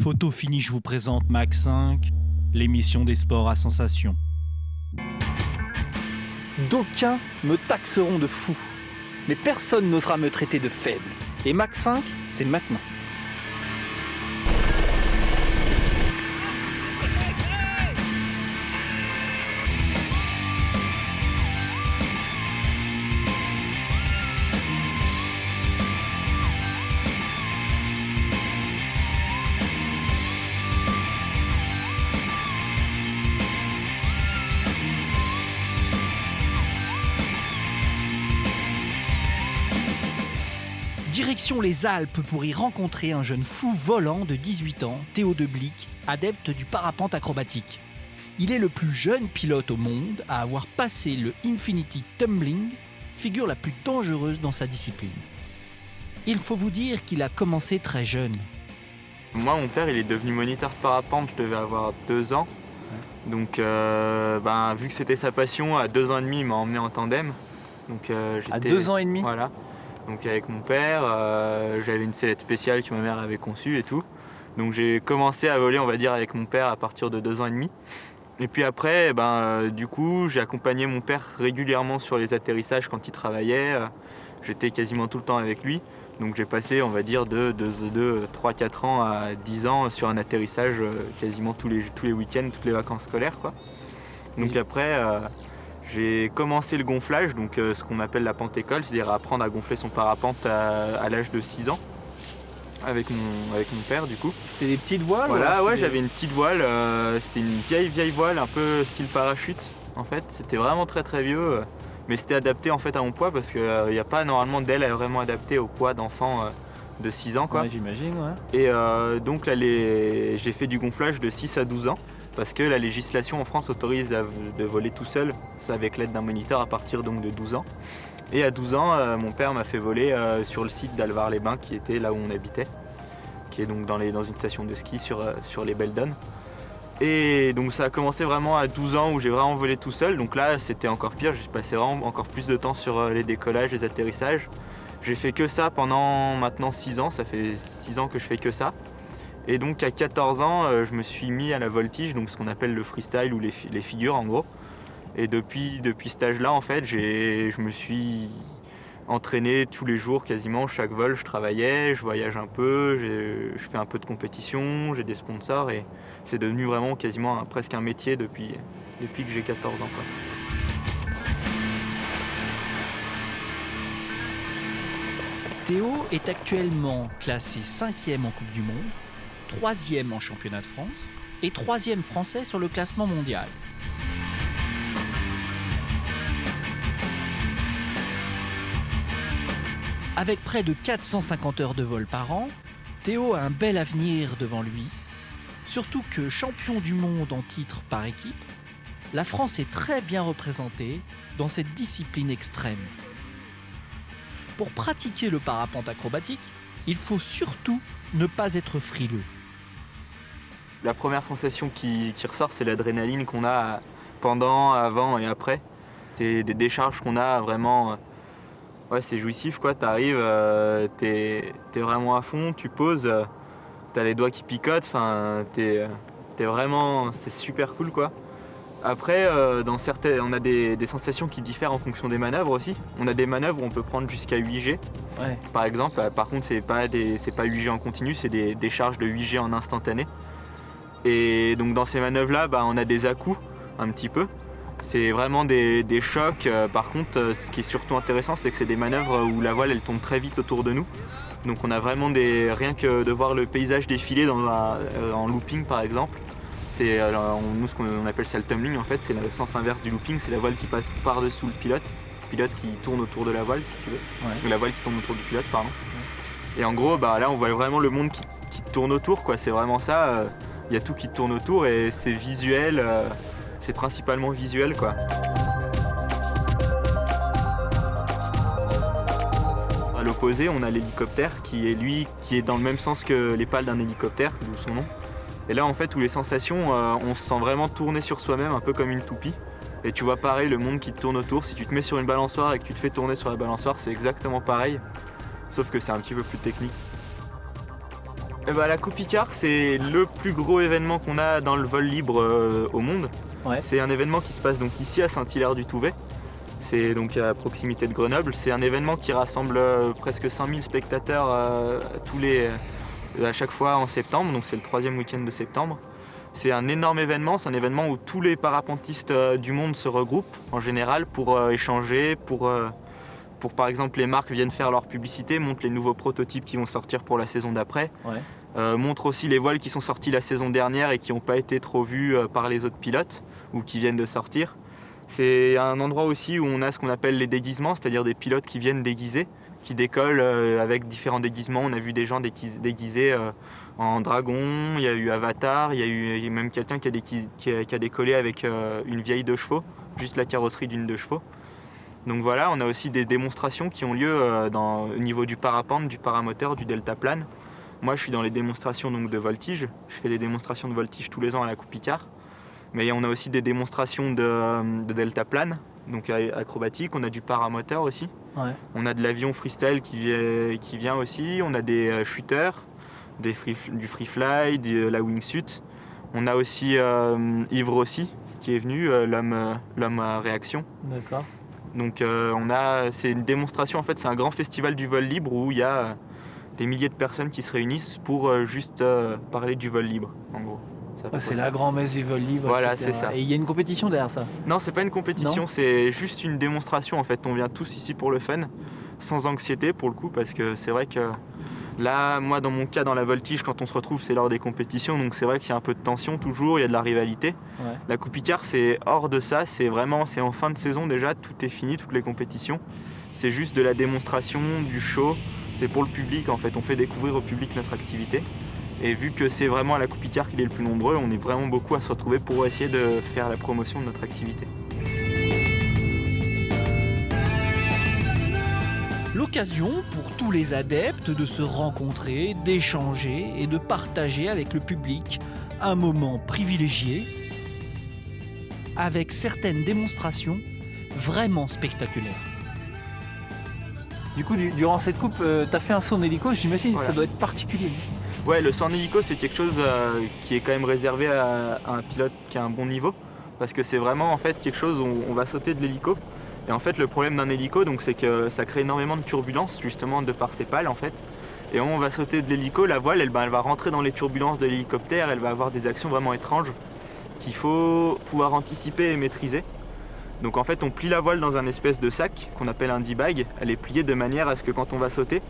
Photo finie, je vous présente Mach 5, l'émission des sports à sensation. D'aucuns me taxeront de fou, mais personne n'osera me traiter de faible. Et Mach 5, c'est maintenant. Direction les Alpes pour y rencontrer un jeune fou volant de 18 ans, Théo Deblic, adepte du parapente acrobatique. Il est le plus jeune pilote au monde à avoir passé le Infinity Tumbling, figure la plus dangereuse dans sa discipline. Il faut vous dire qu'il a commencé très jeune. Moi, mon père, il est devenu moniteur de parapente, je devais avoir 2 ans. Donc, vu que c'était sa passion, à 2 ans et demi, il m'a emmené en tandem. Donc, À 2 ans et demi ? Voilà. Donc avec mon père, j'avais une sellette spéciale que ma mère avait conçue et tout. Donc j'ai commencé à voler, on va dire, avec mon père à partir de 2 ans et demi. Et puis après, du coup, j'ai accompagné mon père régulièrement sur les atterrissages quand il travaillait. J'étais quasiment tout le temps avec lui. Donc j'ai passé, on va dire, de 3-4 ans à 10 ans sur un atterrissage quasiment tous les week-ends, toutes les vacances scolaires, quoi. Donc après... j'ai commencé le gonflage, donc ce qu'on appelle la pente-école, c'est-à-dire apprendre à gonfler son parapente à l'âge de 6 ans, avec mon père du coup. C'était des petites voiles ? Voilà, ouais, j'avais une petite voile, c'était une vieille voile, un peu style parachute en fait. C'était vraiment très très vieux, mais c'était adapté en fait à mon poids parce qu'il n'y a pas normalement d'aile vraiment adaptée au poids d'enfant de 6 ans, quoi. Ouais, j'imagine, ouais. Et donc là, j'ai fait du gonflage de 6 à 12 ans. Parce que la législation en France autorise de voler tout seul, ça avec l'aide d'un moniteur à partir donc de 12 ans. Et à 12 ans, mon père m'a fait voler sur le site d'Alvar-les-Bains, qui était là où on habitait, qui est donc dans une station de ski sur les Belles Donnes. Et donc ça a commencé vraiment à 12 ans où j'ai vraiment volé tout seul. Donc là, c'était encore pire, j'ai passé vraiment encore plus de temps sur les décollages, les atterrissages. J'ai fait que ça pendant maintenant 6 ans, ça fait 6 ans que je fais que ça. Et donc à 14 ans, je me suis mis à la voltige, donc ce qu'on appelle le freestyle ou les figures en gros. Et depuis cet âge-là, en fait, je me suis entraîné tous les jours quasiment. Chaque vol, je travaillais, je voyage un peu, je fais un peu de compétition, j'ai des sponsors et c'est devenu vraiment quasiment presque un métier depuis que j'ai 14 ans, quoi. Théo est actuellement classé 5e en Coupe du Monde, 3e en championnat de France et 3e français sur le classement mondial. Avec près de 450 heures de vol par an, Théo a un bel avenir devant lui, surtout que champion du monde en titre par équipe, la France est très bien représentée dans cette discipline extrême. Pour pratiquer le parapente acrobatique, il faut surtout ne pas être frileux. La première sensation qui ressort, c'est l'adrénaline qu'on a pendant, avant et après. C'est des décharges qu'on a vraiment... Ouais, c'est jouissif, quoi. T'arrives, t'es vraiment à fond, tu poses, t'as les doigts qui picotent, enfin, t'es vraiment... C'est super cool, quoi. Après, on a des sensations qui diffèrent en fonction des manœuvres aussi. On a des manœuvres où on peut prendre jusqu'à 8G. Ouais. Par exemple, par contre, c'est pas 8G en continu, c'est des décharges de 8G en instantané. Et donc dans ces manœuvres-là, on a des à-coups un petit peu. C'est vraiment des chocs. Par contre, ce qui est surtout intéressant, c'est que c'est des manœuvres où la voile elle tombe très vite autour de nous. Donc on a vraiment rien que de voir le paysage défiler en looping par exemple. C'est nous ce qu'on appelle ça le tumbling en fait, c'est le sens inverse du looping, c'est la voile qui passe par-dessous le pilote qui tourne autour de la voile si tu veux. Ouais. Donc la voile qui tourne autour du pilote, pardon. Ouais. Et en gros, là on voit vraiment le monde qui tourne autour, quoi. C'est vraiment ça. Il y a tout qui tourne autour et c'est visuel, c'est principalement visuel, quoi. À l'opposé, on a l'hélicoptère qui est dans le même sens que les pales d'un hélicoptère, d'où son nom. Et là, en fait, où les sensations, on se sent vraiment tourner sur soi-même, un peu comme une toupie. Et tu vois pareil le monde qui te tourne autour. Si tu te mets sur une balançoire et que tu te fais tourner sur la balançoire, c'est exactement pareil, sauf que c'est un petit peu plus technique. La Coupe Icare, c'est le plus gros événement qu'on a dans le vol libre au monde. Ouais. C'est un événement qui se passe donc ici à Saint-Hilaire-du-Touvet. C'est donc à proximité de Grenoble. C'est un événement qui rassemble presque 100 000 spectateurs à chaque fois en septembre, donc c'est le 3e week-end de septembre. C'est un énorme événement, c'est un événement où tous les parapentistes du monde se regroupent en général pour échanger, pour par exemple les marques viennent faire leur publicité, montrent les nouveaux prototypes qui vont sortir pour la saison d'après, montrent aussi les voiles qui sont sortis la saison dernière et qui n'ont pas été trop vus par les autres pilotes ou qui viennent de sortir. C'est un endroit aussi où on a ce qu'on appelle les déguisements, c'est-à-dire des pilotes qui viennent déguisés, qui décollent avec différents déguisements. On a vu des gens déguisés en dragon, il y a eu Avatar, il y a eu même quelqu'un qui a décollé avec une vieille 2 chevaux, juste la carrosserie d'une 2 chevaux. Donc voilà, on a aussi des démonstrations qui ont lieu au niveau du parapente, du paramoteur, du deltaplane. Moi je suis dans les démonstrations donc, de voltige, je fais les démonstrations de voltige tous les ans à la Coupe Icare. Mais on a aussi des démonstrations de deltaplane, donc acrobatique, on a du paramoteur aussi. Ouais. On a de l'avion freestyle qui vient aussi, on a des shooters, du free fly, de la wingsuit. On a aussi Yves Rossi qui est venu, l'homme à réaction. D'accord. Donc c'est une démonstration, en fait c'est un grand festival du vol libre où il y a des milliers de personnes qui se réunissent pour juste parler du vol libre en gros. C'est la grand-messe du vol libre. Voilà, etc. c'est ça. Et il y a une compétition derrière ça? Non, c'est pas une compétition, Non, c'est juste une démonstration en fait. On vient tous ici pour le fun, sans anxiété pour le coup, parce que c'est vrai que là, moi dans mon cas, dans la voltige, quand on se retrouve, c'est lors des compétitions, donc c'est vrai qu'il y a un peu de tension toujours, il y a de la rivalité. Ouais. La Coupe Icare, c'est hors de ça, c'est en fin de saison déjà, tout est fini, toutes les compétitions. C'est juste de la démonstration, du show, c'est pour le public en fait, on fait découvrir au public notre activité. Et vu que c'est vraiment à la Coupe Icare qu'il est le plus nombreux, on est vraiment beaucoup à se retrouver pour essayer de faire la promotion de notre activité. L'occasion pour tous les adeptes de se rencontrer, d'échanger et de partager avec le public un moment privilégié avec certaines démonstrations vraiment spectaculaires. Du coup, durant cette coupe, tu as fait un saut en hélico, j'imagine que Voilà. ça doit être particulier. Ouais, le saut en hélico, c'est quelque chose qui est quand même réservé à un pilote qui a un bon niveau. Parce que c'est vraiment en fait quelque chose où on va sauter de l'hélico. Et en fait, le problème d'un hélico, donc, c'est que ça crée énormément de turbulences, justement, de par ses pales en fait. Et on va sauter de l'hélico, la voile, elle va rentrer dans les turbulences de l'hélicoptère, elle va avoir des actions vraiment étranges qu'il faut pouvoir anticiper et maîtriser. Donc en fait, on plie la voile dans un espèce de sac qu'on appelle un D-bag. Elle est pliée de manière à ce que quand on va sauter,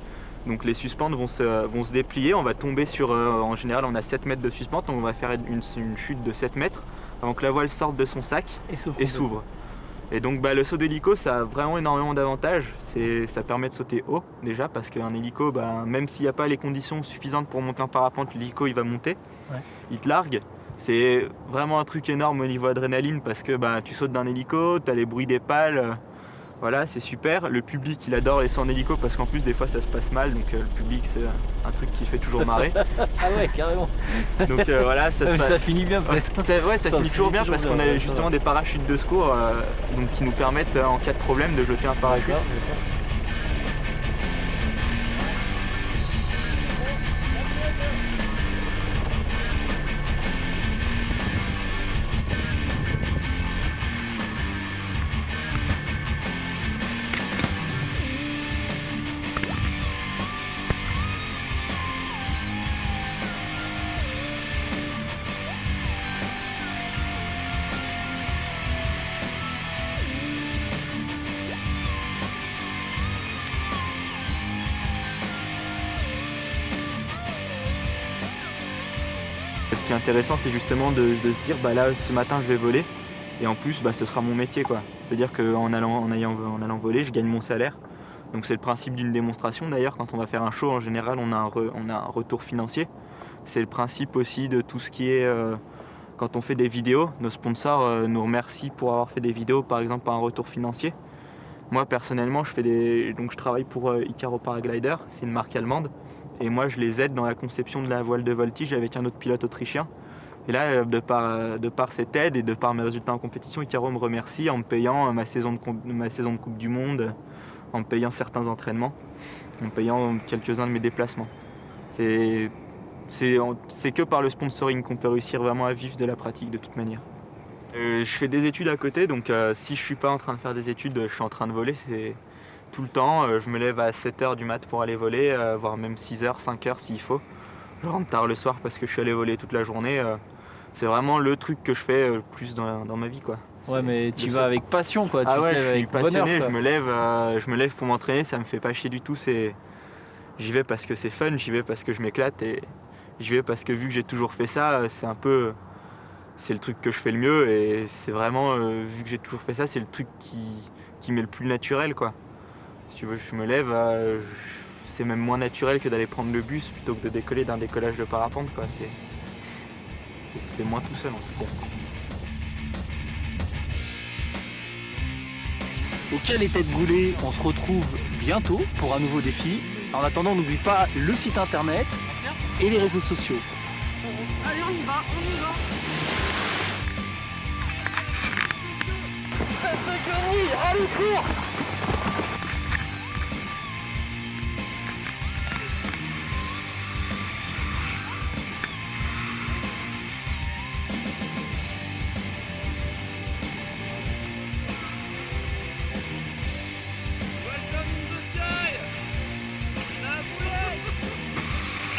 donc les suspentes vont se déplier, on va tomber sur, en général on a 7 mètres de suspente, donc on va faire une chute de 7 mètres avant que la voile sorte de son sac et s'ouvre. Et donc le saut d'hélico, ça a vraiment énormément d'avantages. Ça permet de sauter haut déjà, parce qu'un hélico, même s'il n'y a pas les conditions suffisantes pour monter en parapente, l'hélico il va monter, il te largue. C'est vraiment un truc énorme au niveau adrénaline, parce que tu sautes d'un hélico, tu as les bruits des pales. Voilà, c'est super. Le public, il adore les sauts en hélico parce qu'en plus, des fois, ça se passe mal. Donc, le public, c'est un truc qui fait toujours marrer. Ah ouais, carrément. Donc, voilà, Ça finit bien peut-être. Ça finit toujours bien parce qu'on a justement des parachutes de secours donc, qui nous permettent, en cas de problème, de jeter un parachute. D'accord. Ce qui est intéressant, c'est justement de se dire, là, ce matin, je vais voler. Et en plus, ce sera mon métier, quoi. C'est-à-dire qu'en allant voler, je gagne mon salaire. Donc c'est le principe d'une démonstration d'ailleurs. Quand on va faire un show, en général, on a un retour financier. C'est le principe aussi de tout ce qui est... quand on fait des vidéos, nos sponsors nous remercient pour avoir fait des vidéos, par exemple, par un retour financier. Moi, personnellement, je travaille pour Icaro Paraglider, c'est une marque allemande. Et moi, je les aide dans la conception de la voile de voltige avec un autre pilote autrichien. Et là, de par cette aide et de par mes résultats en compétition, Icaro me remercie en me payant ma saison de Coupe du Monde, en me payant certains entraînements, en me payant quelques-uns de mes déplacements. C'est C'est que par le sponsoring qu'on peut réussir vraiment à vivre de la pratique de toute manière. Je fais des études à côté, donc si je suis pas en train de faire des études, je suis en train de voler. C'est tout le temps. Je me lève à 7h du mat pour aller voler, voire même 6h, 5h s'il faut. Je rentre tard le soir parce que je suis allé voler toute la journée. C'est vraiment le truc que je fais le plus dans ma vie, quoi. Ouais, mais tu vas avec passion, quoi. Ah Tu ouais, te je lèves suis avec bonheur, passionné, quoi. je me lève pour m'entraîner, ça me fait pas chier du tout. J'y vais parce que c'est fun, j'y vais parce que je m'éclate et j'y vais parce que vu que j'ai toujours fait ça, c'est le truc que je fais le mieux et c'est vraiment, vu que j'ai toujours fait ça, c'est le truc qui m'est le plus naturel, quoi. Si tu veux, je me lève, c'est même moins naturel que d'aller prendre le bus plutôt que de décoller d'un décollage de parapente, quoi. Ça se fait moins tout seul en tout cas. Auquel est tête brûlée, on se retrouve bientôt pour un nouveau défi. En attendant, n'oublie pas le site internet et les réseaux sociaux. Allez, on y va, on y va. Allez, cours! Welcome to the sky. La boulette.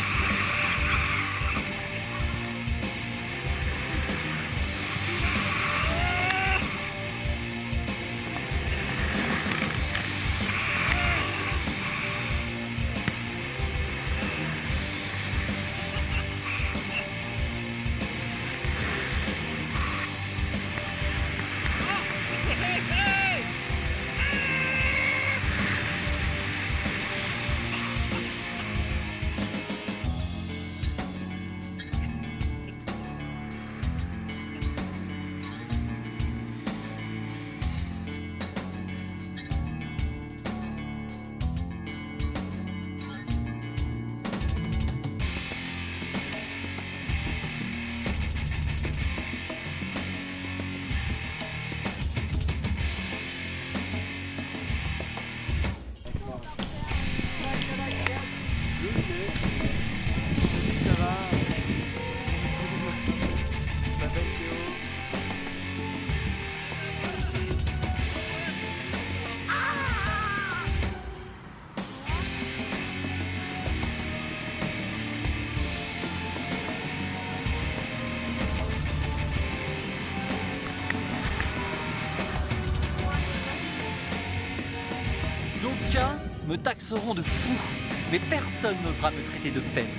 D'aucuns me taxeront de fou, mais personne n'osera me traiter de faible.